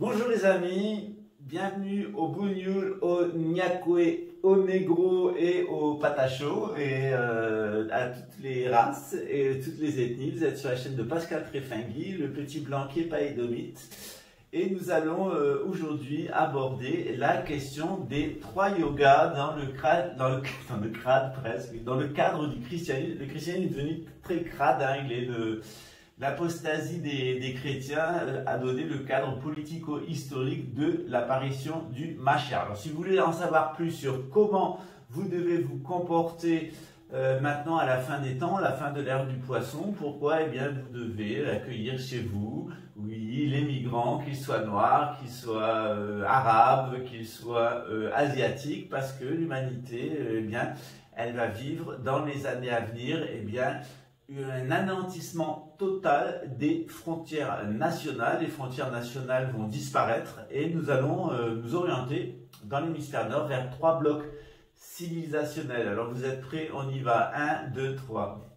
Bonjour les amis, bienvenue au Bougnoul, au Nyakwe, au Negro et au Patacho et à toutes les races et toutes les ethnies. Vous êtes sur la chaîne de Pascal Préfingui, le petit blanquier paédomite. Et nous allons aujourd'hui aborder la question des 3 yogas dans le cadre du christianisme. Le christianisme est devenu très crade, hein, l'apostasie des chrétiens a donné le cadre politico-historique de l'apparition du Mashiach. Alors si vous voulez en savoir plus sur comment vous devez vous comporter maintenant à la fin des temps, la fin de l'ère du poisson, pourquoi? Eh bien, vous devez accueillir chez vous, oui, les migrants, qu'ils soient noirs, qu'ils soient arabes, qu'ils soient asiatiques, parce que l'humanité, eh bien, elle va vivre dans les années à venir, eh bien, un anéantissement total des frontières nationales. Les frontières nationales vont disparaître et nous allons nous orienter dans l'hémisphère nord vers 3 blocs civilisationnels. Alors vous êtes prêts? On y va. 1, 2, 3.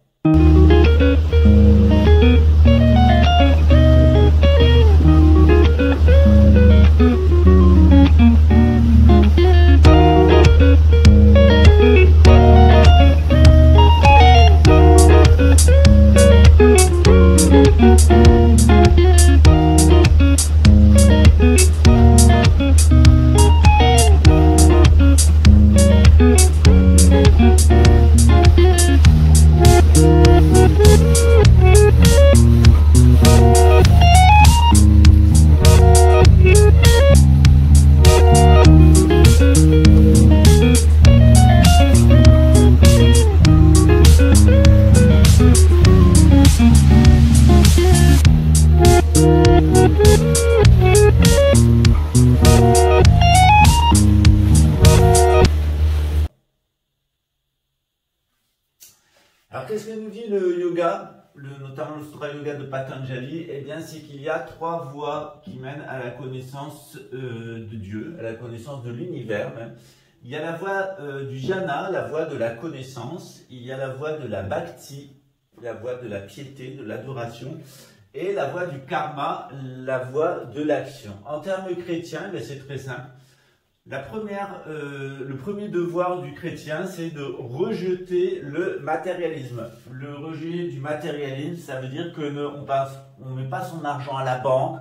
Alors qu'est-ce que nous dit le yoga, notamment le Sutra Yoga de Patanjali? Eh bien, c'est qu'il y a 3 voies qui mènent à la connaissance de Dieu, à la connaissance de l'univers même. Il y a la voie du jhana, la voie de la connaissance, il y a la voie de la bhakti, la voie de la piété, de l'adoration, et la voie du karma, la voie de l'action. En termes chrétiens, c'est très simple. Le premier devoir du chrétien, c'est de rejeter le matérialisme. Le rejet du matérialisme, ça veut dire que on ne met pas son argent à la banque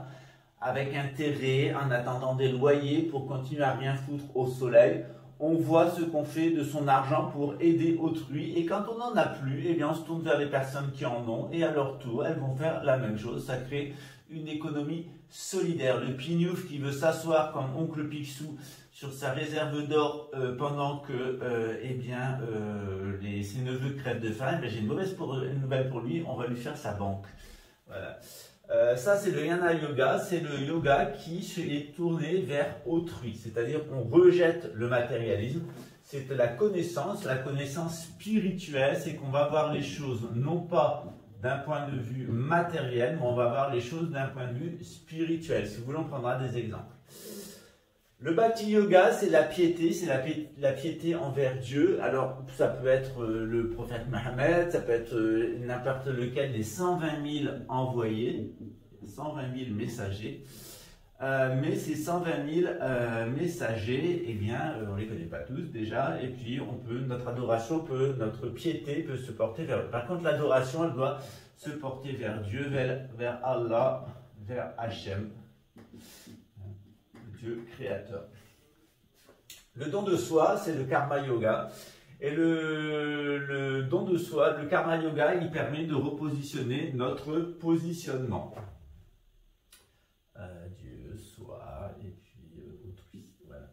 avec intérêt en attendant des loyers pour continuer à rien foutre au soleil. On voit ce qu'on fait de son argent pour aider autrui, et quand on n'en a plus, eh bien on se tourne vers les personnes qui en ont, et à leur tour, elles vont faire la même chose. Ça crée une économie solidaire. Le pignouf qui veut s'asseoir comme oncle Picsou sur sa réserve d'or pendant que ses neveux crèvent de faim, j'ai une mauvaise nouvelle pour lui, on va lui faire sa banque. Voilà. Ça c'est le Jnana Yoga, c'est le yoga qui est tourné vers autrui, c'est-à-dire on rejette le matérialisme, c'est la connaissance spirituelle, c'est qu'on va voir les choses non pas d'un point de vue matériel, mais on va voir les choses d'un point de vue spirituel. Si vous voulez, on prendra des exemples. Le Bhakti Yoga, c'est la piété, la piété envers Dieu. Alors, ça peut être le prophète Mohammed, ça peut être n'importe lequel des 120 000 envoyés, 120 000 messagers. Mais ces 120 000 messagers, eh bien, on ne les connaît pas tous déjà, et puis notre piété peut se porter vers eux. Par contre, l'adoration, elle doit se porter vers Dieu, vers Allah, vers Hachem, Dieu créateur. Le don de soi, c'est le karma yoga. Et le don de soi, le karma yoga, il permet de repositionner notre positionnement. Dieu, soi, et puis autrui. Voilà.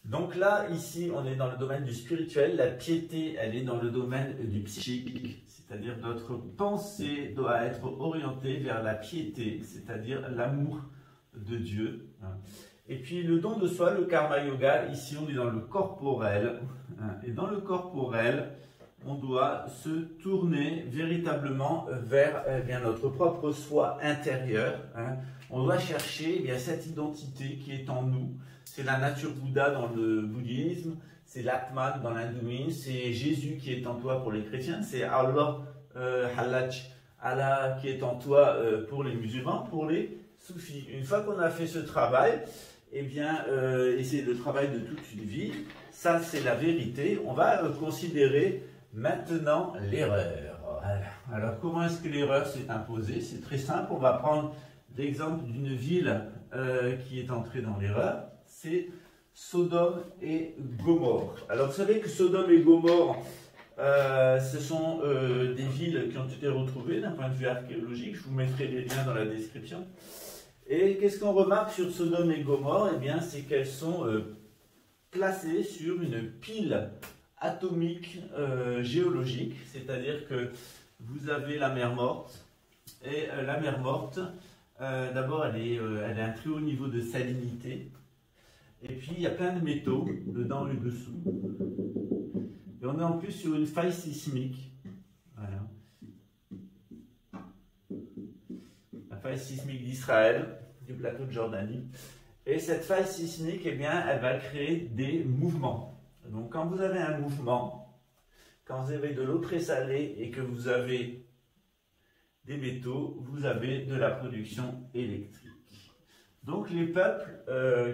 Donc là, ici, on est dans le domaine du spirituel. La piété, elle est dans le domaine du psychique. C'est-à-dire notre pensée doit être orientée vers la piété, c'est-à-dire l'amour de Dieu. Et puis le don de soi, le karma yoga, ici on est dans le corporel. Et dans le corporel, on doit se tourner véritablement vers notre propre soi intérieur. On doit chercher cette identité qui est en nous. C'est la nature Bouddha dans le bouddhisme, c'est l'Atman dans l'hindouisme, c'est Jésus qui est en toi pour les chrétiens, c'est Allah, Allah qui est en toi pour les musulmans, pour les suffit. Une fois qu'on a fait ce travail, eh bien, et c'est le travail de toute une vie, ça c'est la vérité, on va considérer maintenant l'erreur. Voilà. Alors comment est-ce que l'erreur s'est imposée? C'est très simple, on va prendre l'exemple d'une ville qui est entrée dans l'erreur, c'est Sodome et Gomorrhe. Alors vous savez que Sodome et Gomorrhe, ce sont des villes qui ont été retrouvées d'un point de vue archéologique, je vous mettrai les liens dans la description. Et qu'est-ce qu'on remarque sur Sodome et Gomorrhe? Eh bien, c'est qu'elles sont placées sur une pile atomique géologique, c'est-à-dire que vous avez la mer Morte, et la mer Morte, d'abord, elle a un très haut niveau de salinité, et puis il y a plein de métaux dedans et dessous. Et on est en plus sur une faille sismique. Voilà. La faille sismique d'Israël, du plateau de Jordanie. Et cette faille sismique, eh bien, elle va créer des mouvements. Donc quand vous avez un mouvement, quand vous avez de l'eau très salée et que vous avez des métaux, vous avez de la production électrique. Donc les peuples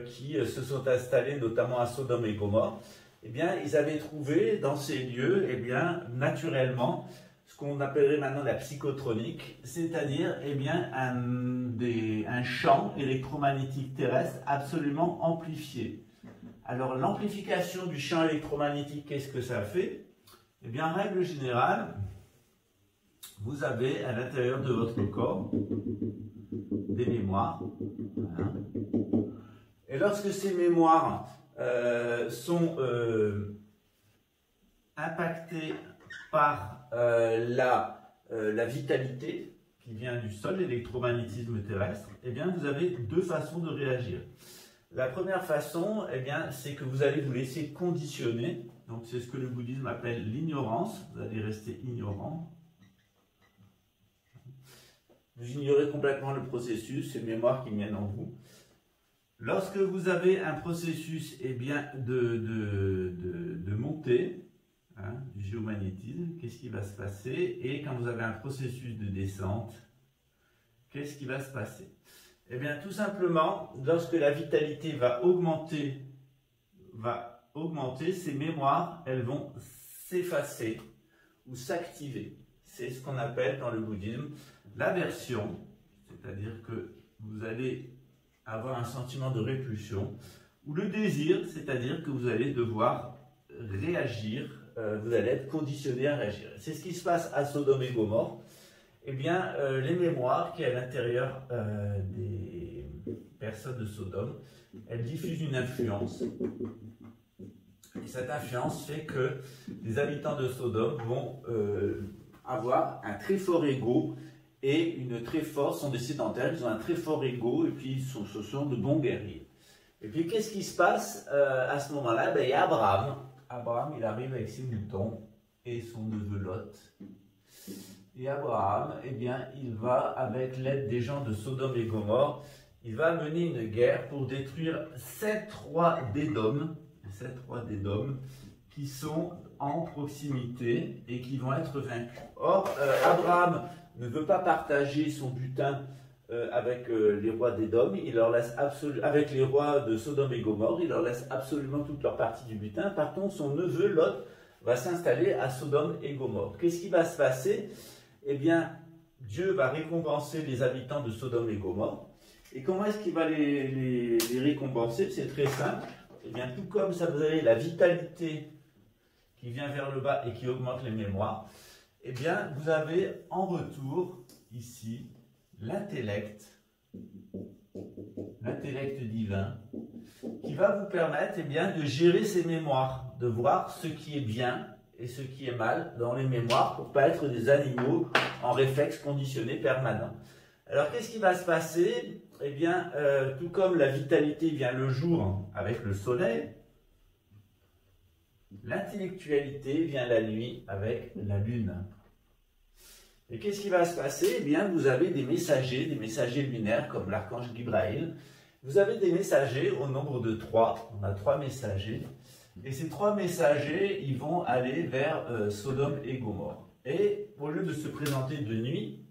qui se sont installés notamment à Sodome et Gomorrhe, eh bien, ils avaient trouvé dans ces lieux, eh bien, naturellement, ce qu'on appellerait maintenant la psychotronique, c'est-à-dire eh bien, un champ électromagnétique terrestre absolument amplifié. Alors l'amplification du champ électromagnétique, qu'est-ce que ça fait? Eh bien, en règle générale, vous avez à l'intérieur de votre corps des mémoires. Voilà. Et lorsque ces mémoires sont impactées par la vitalité qui vient du sol, l'électromagnétisme terrestre, eh bien, vous avez deux façons de réagir. La première façon, eh bien, c'est que vous allez vous laisser conditionner. Donc, c'est ce que le bouddhisme appelle l'ignorance. Vous allez rester ignorant. Vous ignorez complètement le processus, ces mémoires qui viennent en vous. Lorsque vous avez un processus eh bien, de montée du géomagnétisme, qu'est-ce qui va se passer? Et quand vous avez un processus de descente, qu'est-ce qui va se passer? Eh bien, tout simplement, lorsque la vitalité va augmenter, ces mémoires, elles vont s'effacer ou s'activer. C'est ce qu'on appelle dans le bouddhisme l'aversion, c'est-à-dire que vous allez avoir un sentiment de répulsion, ou le désir, c'est-à-dire que vous allez devoir réagir, vous allez être conditionné à réagir. C'est ce qui se passe à Sodome et Gomorrhe. Eh bien, les mémoires qui est à l'intérieur des personnes de Sodome, elles diffusent une influence. Et cette influence fait que les habitants de Sodome vont avoir un très fort ego et sont des sédentaires, ils ont un très fort ego et puis ce sont de bons guerriers. Et puis qu'est-ce qui se passe à ce moment-là? Ben, il y a Abraham. Abraham, il arrive avec ses moutons et son neveu Lot. Et Abraham, eh bien, il va, avec l'aide des gens de Sodome et Gomorrhe, il va mener une guerre pour détruire 7 rois d'Édom, qui sont en proximité et qui vont être vaincus. Or, Abraham ne veut pas partager son butin avec les rois d'Édom, il leur laisse avec les rois de Sodome et Gomorrhe, il leur laisse absolument toute leur partie du butin. Par contre, son neveu Lot va s'installer à Sodome et Gomorrhe. Qu'est-ce qui va se passer? Eh bien, Dieu va récompenser les habitants de Sodome et Gomorrhe. Et comment est-ce qu'il va les récompenser? C'est très simple. Eh bien, tout comme ça, vous avez la vitalité qui vient vers le bas et qui augmente les mémoires, eh bien, vous avez en retour, ici, l'intellect divin, qui va vous permettre eh bien, de gérer ces mémoires, de voir ce qui est bien et ce qui est mal dans les mémoires pour ne pas être des animaux en réflexe conditionné permanent. Alors, qu'est-ce qui va se passer? Eh bien, tout comme la vitalité vient le jour avec le soleil, l'intellectualité vient la nuit avec la lune. Et qu'est-ce qui va se passer? Eh bien, vous avez des messagers lunaires comme l'archange Gibraïl. Vous avez des messagers au nombre de 3. On a 3 messagers. Et ces 3 messagers, ils vont aller vers Sodome et Gomorrhe. Et au lieu de se présenter de nuit,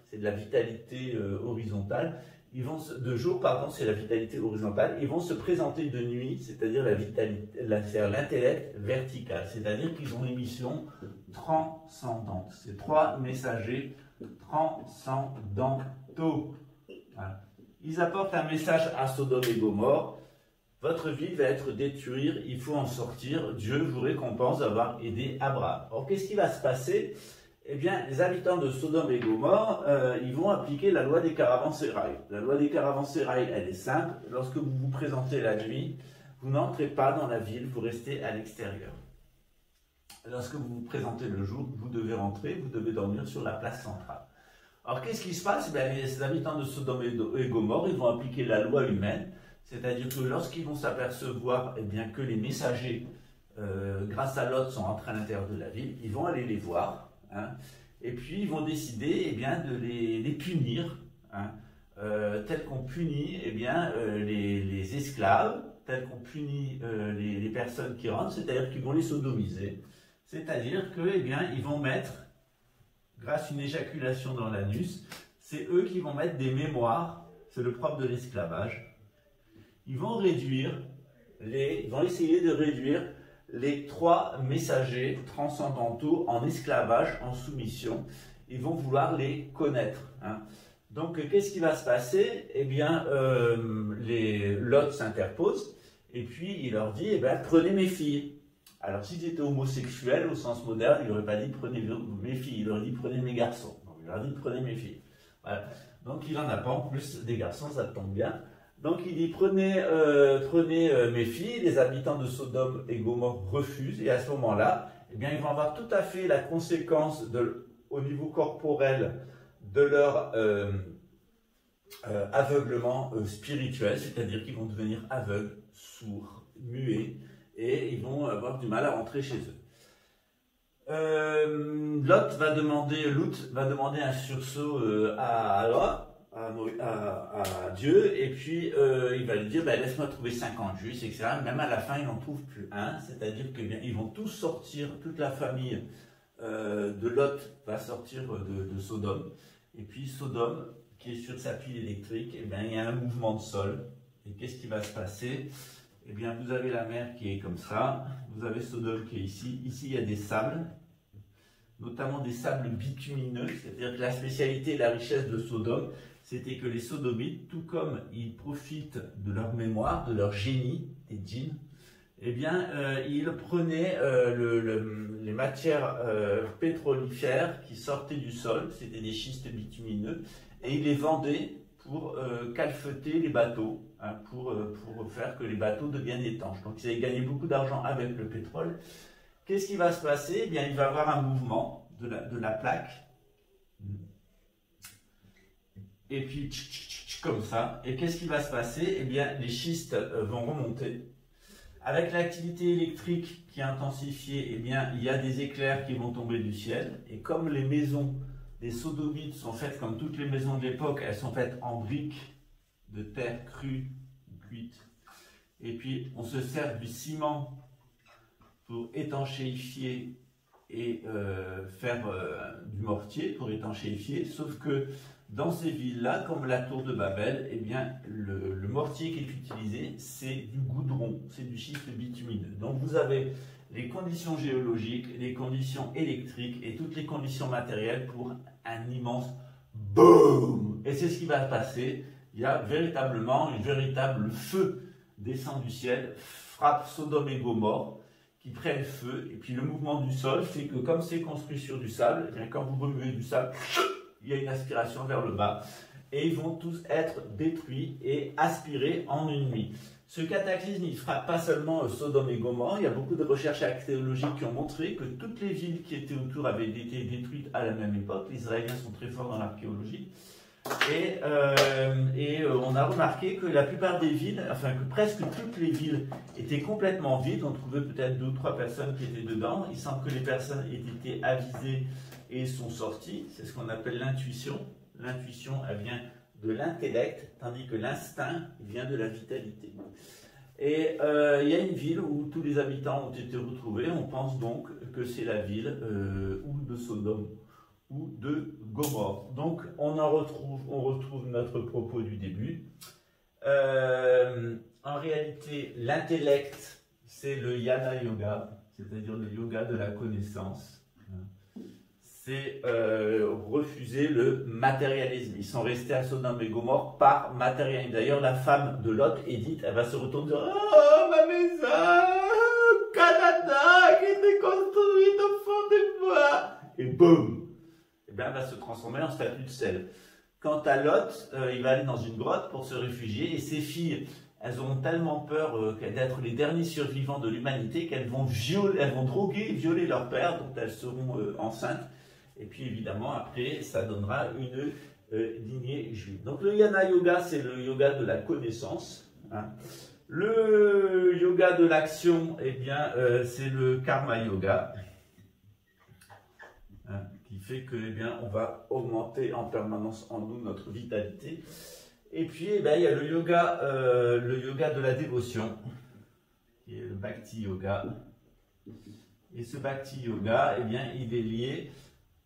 c'est de la vitalité horizontale. De jour, pardon, c'est la vitalité horizontale. Ils vont se présenter de nuit, c'est-à-dire la vitalité, l'intellect vertical. C'est-à-dire qu'ils ont une mission transcendante. C'est 3 messagers transcendantaux. Voilà. Ils apportent un message à Sodome et Gomorrhe. Votre ville va être détruite, il faut en sortir. Dieu vous récompense d'avoir aidé Abraham. Alors, qu'est-ce qui va se passer? Eh bien, les habitants de Sodome et Gomorrhe, ils vont appliquer la loi des caravansérails. La loi des caravansérails, elle est simple. Lorsque vous vous présentez la nuit, vous n'entrez pas dans la ville, vous restez à l'extérieur. Lorsque vous vous présentez le jour, vous devez rentrer, vous devez dormir sur la place centrale. Alors, qu'est-ce qui se passe? Eh bien, les habitants de Sodome et Gomorrhe, ils vont appliquer la loi humaine, c'est-à-dire que lorsqu'ils vont s'apercevoir eh bien, que les messagers, grâce à Lot, sont entrés à l'intérieur de la ville, ils vont aller les voir. Hein, et puis ils vont décider eh bien, de les punir, hein, tel qu'on punit eh bien, les esclaves, tel qu'on punit les personnes qui rentrent, c'est-à-dire qu'ils vont les sodomiser. C'est-à-dire qu'ils eh bien, ils vont mettre, grâce à une éjaculation dans l'anus, c'est eux qui vont mettre des mémoires, c'est le propre de l'esclavage. Ils vont essayer de réduire les 3 messagers transcendantaux en esclavage, en soumission. Ils vont vouloir les connaître. Hein. Donc, qu'est-ce qui va se passer? Eh bien, Lot s'interpose et puis il leur dit, eh bien, prenez mes filles. Alors, s'ils étaient homosexuels au sens moderne, il n'aurait pas dit, prenez mes filles, il aurait dit, prenez mes garçons. Donc, il leur dit, prenez mes filles. Voilà. Donc, il n'en a pas en plus des garçons, ça tombe bien. Donc il dit, prenez mes filles. Les habitants de Sodome et Gomorrhe refusent, et à ce moment-là, eh bien, ils vont avoir tout à fait la conséquence au niveau corporel de leur aveuglement spirituel, c'est-à-dire qu'ils vont devenir aveugles, sourds, muets, et ils vont avoir du mal à rentrer chez eux. Lot va demander un sursaut à Dieu, et puis il va lui dire, ben, laisse-moi trouver 50 justes, etc. Même à la fin, il n'en trouve plus un, c'est-à-dire qu'ils vont tous sortir, toute la famille de Lot va sortir de Sodome, et puis Sodome, qui est sur sa pile électrique, et bien, il y a un mouvement de sol, et qu'est-ce qui va se passer? Eh bien, vous avez la mer qui est comme ça, vous avez Sodome qui est ici, il y a des sables, notamment des sables bitumineux, c'est-à-dire que la spécialité et la richesse de Sodome, c'était que les sodomites, tout comme ils profitent de leur mémoire, de leur génie, des djinns, eh bien, ils prenaient les matières pétrolifères qui sortaient du sol, c'était des schistes bitumineux, et ils les vendaient pour calfeuter les bateaux, hein, pour faire que les bateaux deviennent étanches. Donc, ils avaient gagné beaucoup d'argent avec le pétrole. Qu'est-ce qui va se passer? Eh bien, il va y avoir un mouvement de la plaque. Et puis, comme ça. Et qu'est-ce qui va se passer? Eh bien, les schistes vont remonter. Avec l'activité électrique qui est intensifiée, eh bien, il y a des éclairs qui vont tomber du ciel. Et comme les maisons des sodomites sont faites comme toutes les maisons de l'époque, elles sont faites en briques de terre crue, cuite. Et puis, on se sert du ciment pour étanchéifier et faire du mortier pour étanchéifier, sauf que dans ces villes-là, comme la tour de Babel, eh bien, le mortier qui est utilisé, c'est du goudron, c'est du schiste bitumineux. Donc vous avez les conditions géologiques, les conditions électriques et toutes les conditions matérielles pour un immense boom. Et c'est ce qui va se passer. Il y a véritablement un véritable feu descend du ciel, frappe Sodome et Gomorrhe, qui prennent feu, et puis le mouvement du sol fait que comme c'est construit sur du sable, eh bien, quand vous remuez du sable, il y a une aspiration vers le bas, et ils vont tous être détruits et aspirés en une nuit. Ce cataclysme, il ne frappe pas seulement Sodome et Gomorrhe, il y a beaucoup de recherches archéologiques qui ont montré que toutes les villes qui étaient autour avaient été détruites à la même époque. Les Israéliens sont très forts dans l'archéologie. Et on a remarqué que la plupart des villes, enfin que presque toutes les villes étaient complètement vides. On trouvait peut-être 2 ou 3 personnes qui étaient dedans. Il semble que les personnes aient été avisées et sont sorties. C'est ce qu'on appelle l'intuition. L'intuition, elle vient de l'intellect, tandis que l'instinct vient de la vitalité. Et il y a une ville où tous les habitants ont été retrouvés. On pense donc que c'est la ville ou de Sodome ou de Gomorre. Donc on retrouve notre propos du début. En réalité, l'intellect, c'est le Jnana Yoga, c'est-à-dire le yoga de la connaissance. C'est refuser le matérialisme. Ils sont restés à Sodome et Gomorre par matérialisme. D'ailleurs, la femme de Lot, Edith, elle va se retourner et dire: oh, ma maison, Canada, qui était construite au fond des bois. Et boum! Et bien, elle va se transformer en statue de sel. Quant à Lot, il va aller dans une grotte pour se réfugier, et ses filles, elles auront tellement peur d'être les derniers survivants de l'humanité qu'elles vont droguer et violer leur père, donc elles seront enceintes. Et puis évidemment, après, ça donnera une lignée juive. Donc le Jnana Yoga, c'est le yoga de la connaissance. Hein. Le yoga de l'action, eh bien, c'est le Karma Yoga. Hein, qui fait que, eh bien, on va augmenter en permanence en nous notre vitalité. Et puis, eh bien, il y a le yoga de la dévotion, qui est le Bhakti Yoga. Et ce Bhakti Yoga, eh bien, il est lié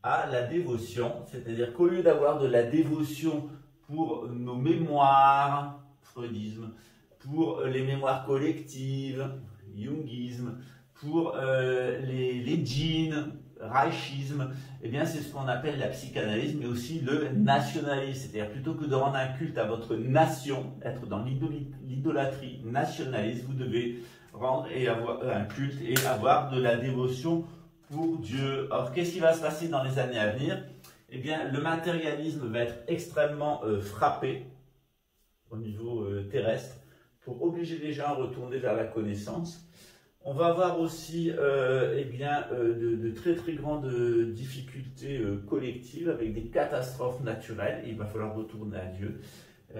à la dévotion, c'est-à-dire qu'au lieu d'avoir de la dévotion pour nos mémoires, freudisme, pour les mémoires collectives, jungisme, pour les djinns, raïchisme, eh bien c'est ce qu'on appelle la psychanalyse, mais aussi le nationalisme, c'est-à-dire plutôt que de rendre un culte à votre nation, être dans l'idolâtrie nationaliste, vous devez rendre et avoir un culte et avoir de la dévotion pour Dieu. Alors, qu'est-ce qui va se passer dans les années à venir? Eh bien, le matérialisme va être extrêmement frappé au niveau terrestre pour obliger les gens à retourner vers la connaissance. On va avoir aussi eh bien, de très très grandes difficultés collectives avec des catastrophes naturelles. Et il va falloir retourner à Dieu,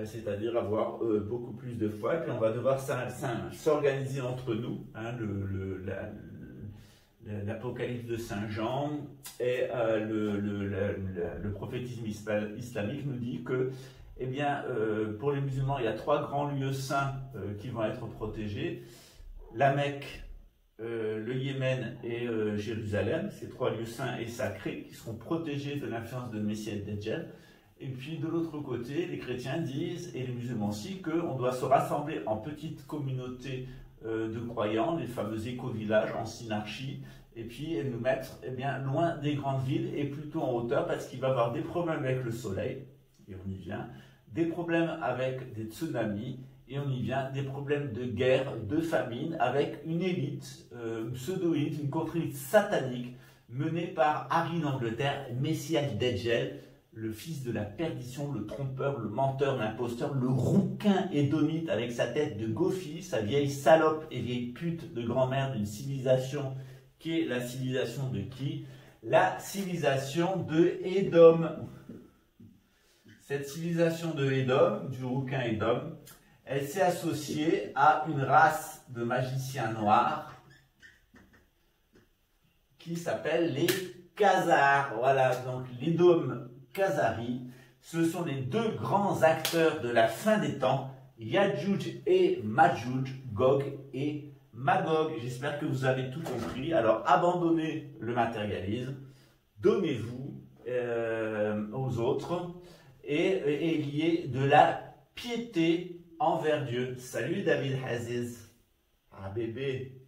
c'est-à-dire avoir beaucoup plus de foi. Et puis on va devoir s'organiser entre nous. Hein, l'Apocalypse de Saint Jean et le prophétisme islamique nous dit que, eh bien, pour les musulmans, il y a 3 grands lieux saints qui vont être protégés. La Mecque, le Yémen et Jérusalem, ces 3 lieux saints et sacrés qui seront protégés de l'influence de Messie et Dajjal. Et puis de l'autre côté, les chrétiens disent, et les musulmans aussi, qu'on doit se rassembler en petites communautés de croyants, les fameux éco-villages en synarchie, et puis nous mettre eh bien, loin des grandes villes et plutôt en hauteur, parce qu'il va y avoir des problèmes avec le soleil, et on y vient, des problèmes avec des tsunamis, et on y vient, des problèmes de guerre, de famine, avec une élite, pseudo-élite, une contre-élite satanique, menée par Harry d'Angleterre, Messias Dajjal, le fils de la perdition, le trompeur, le menteur, l'imposteur, le rouquin édomite avec sa tête de Gofi, sa vieille salope et vieille pute de grand-mère d'une civilisation qui est la civilisation de qui? La civilisation de Édom. Cette civilisation de Édom, du rouquin Édom, elle s'est associée à une race de magiciens noirs qui s'appelle les Khazars. Voilà, donc l'Édom Khazari, ce sont les 2 grands acteurs de la fin des temps, Yadjuj et Majjuj, Gog et Magog. J'espère que vous avez tout compris. Alors abandonnez le matérialisme, donnez-vous aux autres et ayez de la piété envers Dieu. Salut David Aziz. Ah bébé.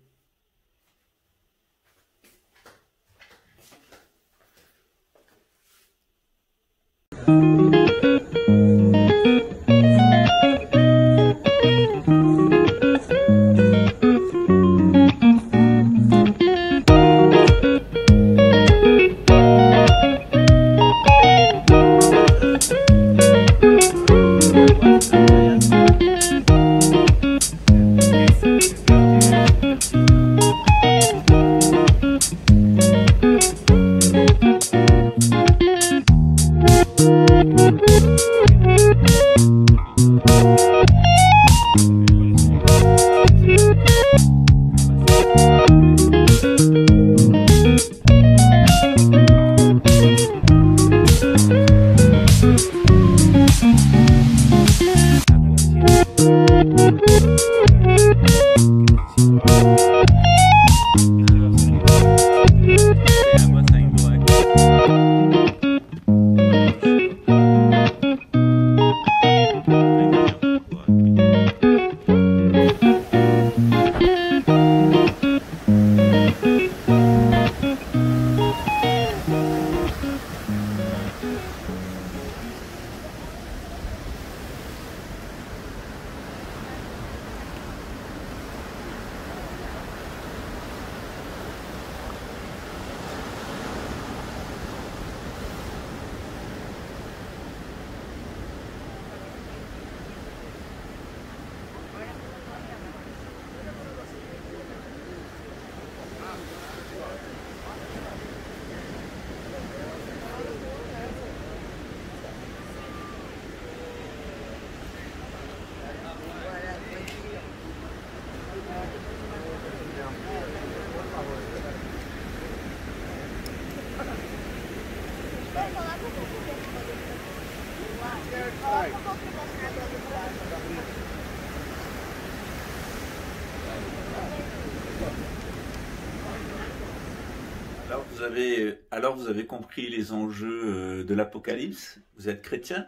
Alors vous avez compris les enjeux de l'Apocalypse? Vous êtes chrétien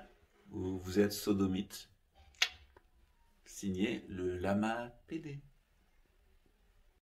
ou vous êtes sodomite? Signé le Lama PD.